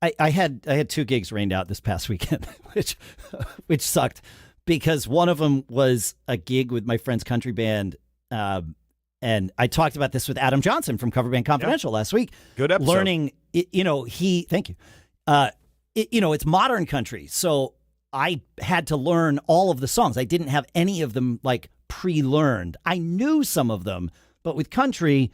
I had two gigs rained out this past weekend, which sucked because one of them was a gig with my friend's country band. And I talked about this with Adam Johnson from Cover Band Confidential last week. Good episode. Learning, thank you. It's modern country. So I had to learn all of the songs. I didn't have any of them like pre-learned. I knew some of them, but with country,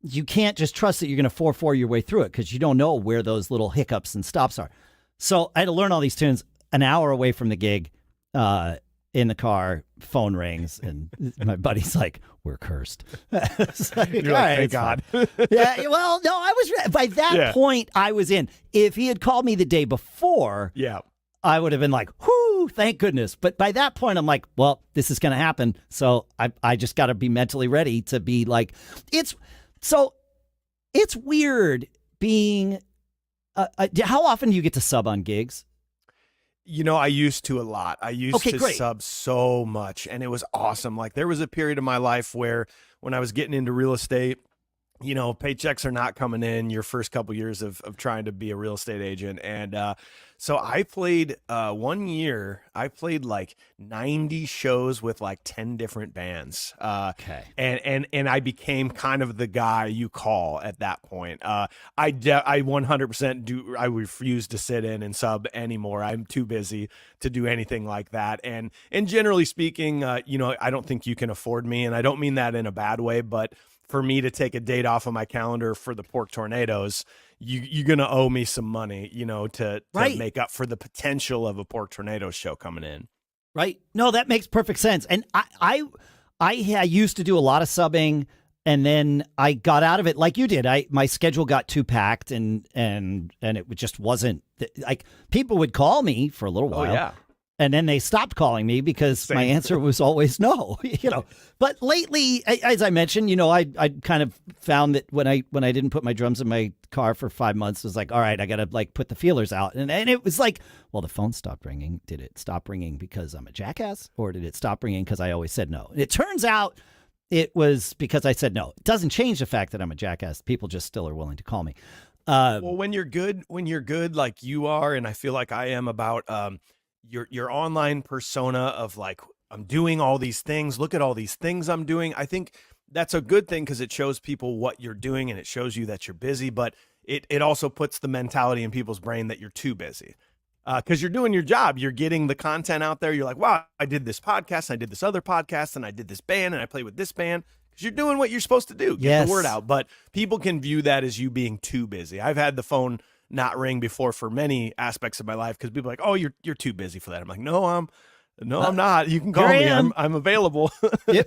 you can't just trust that you're going to 4/4 your way through it because you don't know where those little hiccups and stops are. So I had to learn all these tunes an hour away from the gig. In the car, phone rings, and my buddy's like, "We're cursed." Like, You're like, thank God. Yeah, well, no, I was by that point. I was in. If he had called me the day before, I would have been like, "Whoo, thank goodness." But by that point, I'm like, "Well, this is going to happen." So I just got to be mentally ready to be like, it's weird being. How often do you get to sub on gigs? I used to a lot. I used to sub so much, and it was awesome. Like, there was a period of my life where when I was getting into real estate, paychecks are not coming in your first couple years of trying to be a real estate agent. And so I played 1 year, I played like 90 shows with like 10 different bands. And I became kind of the guy you call at that point. I 100% I refuse to sit in and sub anymore. I'm too busy to do anything like that. And generally speaking, I don't think you can afford me. And I don't mean that in a bad way, but for me to take a date off of my calendar for the Pork Tornadoes, you're going to owe me some money, to make up for the potential of a Pork Tornadoes show coming in. Right. No, that makes perfect sense. And I used to do a lot of subbing, and then I got out of it like you did. My schedule got too packed, and it just wasn't like people would call me for a little while. Oh, yeah. And then they stopped calling me because my answer was always no, But lately, as I mentioned, I kind of found that when I didn't put my drums in my car for 5 months, it was like, all right, I got to like put the feelers out. And it was like, well, the phone stopped ringing. Did it stop ringing because I'm a jackass, or did it stop ringing because I always said no? And it turns out it was because I said no. It doesn't change the fact that I'm a jackass. People just still are willing to call me. Well, when you're good like you are, and I feel like I am about your online persona of like, I'm doing all these things. Look at all these things I'm doing. I think that's a good thing because it shows people what you're doing and it shows you that you're busy, but it also puts the mentality in people's brain that you're too busy because you're doing your job. You're getting the content out there. You're like, wow, I did this podcast. I did this other podcast, and I did this band, and I played with this band. Because you're doing what you're supposed to do. Get the word out. But people can view that as you being too busy. I've had the phone not ring before for many aspects of my life because people are like, oh, you're too busy for that. I'm like, no, I'm not. You can call me. I'm available.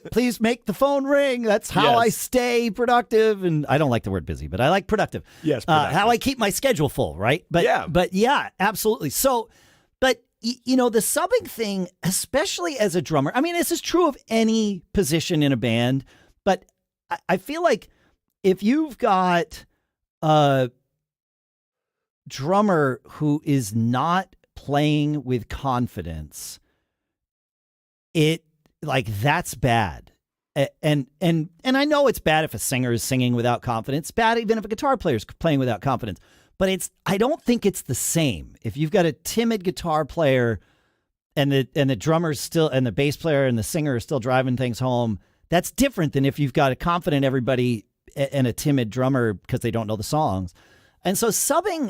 Please make the phone ring. That's how I stay productive. And I don't like the word busy, but I like productive. Yes. How I keep my schedule full, right? But yeah, absolutely. So, but the subbing thing, especially as a drummer, I mean, this is true of any position in a band, but I feel like if you've got a drummer who is not playing with confidence, that's bad. And I know it's bad if a singer is singing without confidence. It's bad even if a guitar player is playing without confidence. But I don't think it's the same. If you've got a timid guitar player and the drummer's still, and the bass player and the singer are still driving things home, that's different than if you've got a confident everybody and a timid drummer because they don't know the songs. And so subbing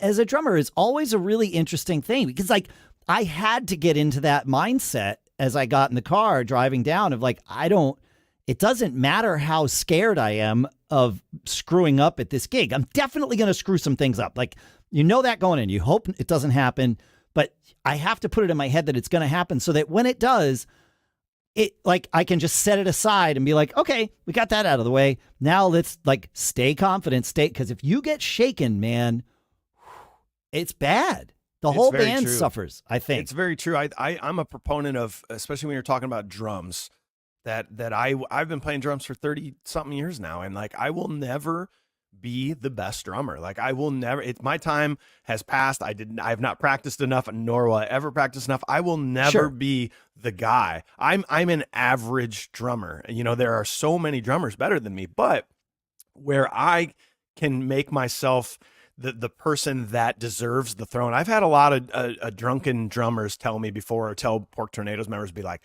as a drummer is always a really interesting thing because I had to get into that mindset as I got in the car driving down of like, it doesn't matter how scared I am of screwing up at this gig. I'm definitely going to screw some things up. Like, that going in, you hope it doesn't happen, but I have to put it in my head that it's going to happen so that when it does, I can just set it aside and be like, okay, we got that out of the way. Now let's stay confident, because if you get shaken, man, it's bad. The whole band suffers, I think. It's very true. I'm a proponent of, especially when you're talking about drums, that I've been playing drums for 30 something years now. And I will never be the best drummer. I will never, my time has passed. I have not practiced enough, nor will I ever practice enough. I will never be the guy. I'm an average drummer. There are so many drummers better than me, but where I can make myself the person that deserves the throne. I've had a lot of drunken drummers tell me before, or tell Pork Tornadoes members, be like,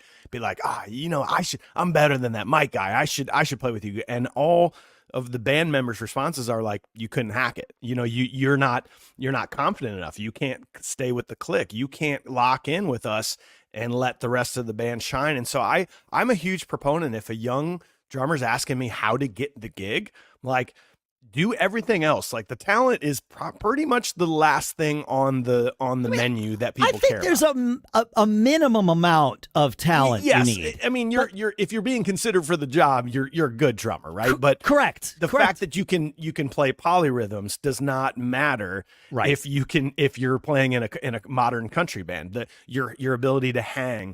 I'm better than that Mike guy. I should play with you. And all of the band members' responses are like, you couldn't hack it. You're not confident enough. You can't stay with the clique. You can't lock in with us and let the rest of the band shine. And so I'm a huge proponent. If a young drummer's asking me how to get the gig, like, do everything else. Like, the talent is pretty much the last thing on the menu that people care about. I think there's a minimum amount of talent yes, you need. I mean, you're if you're being considered for the job, you're a good drummer, right? But correct. The fact that you can play polyrhythms does not matter. Right. If you're playing in a modern country band, your ability to hang